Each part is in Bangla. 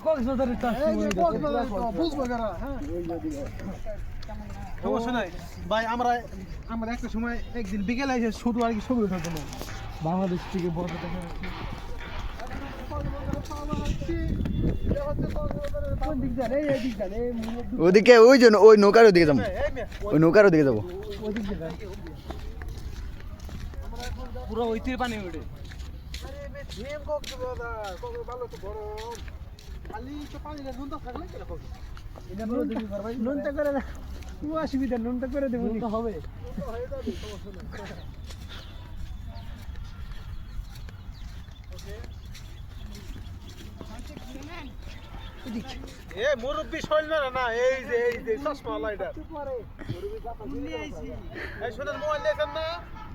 কক্সবাজারের টাস সমস্যা নাই ভাই, আমরা একটা সময় একদিন বিকেলে এসে শুধু আর কি ছবি ওঠার জন্য বাংলাদেশ থেকে বড় দেখা যাচ্ছে। ওদিকে ওই জন্য ওই নৌকার ওদিকে যাবো, ওই নৌকার ওদিকে যাবো। পুরো ওইতির পানি ওঠে। নুনটা করে অসুবিধা, নুনটা করে দেবো হবে এ মুরব্বি শৈল না, এই যে চশমা লাইটার এই শোনেন, মোবাইল লেখেন না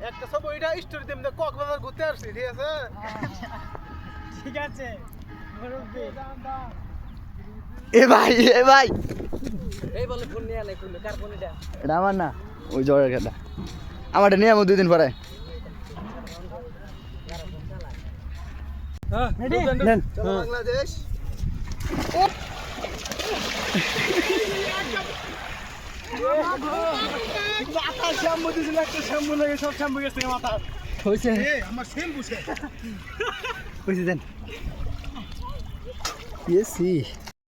একটা সব ওইটা স্টোরি দেন, কক্সবাজার ঘুরতে আসছি, ঠিক আছে? ঠিক আছে মুরব্বি। এ ভাই এই বলে ফোন নিয়ে আলে কোন কার ফোন এটা? এটা আমার না, ওই জ্বরের খেলা আমারটা নিয়ে আমার 2 দিন পরে। হ্যাঁ নেন বাংলাদেশ। মাথা শ্যাম্পু দিয়েছিল, একটা শ্যাম্পু লাগে, সব শ্যাম্পু গেছে মাথা। হইছে আমার শ্যাম্পু বুঝছি দেন। ইয়েসি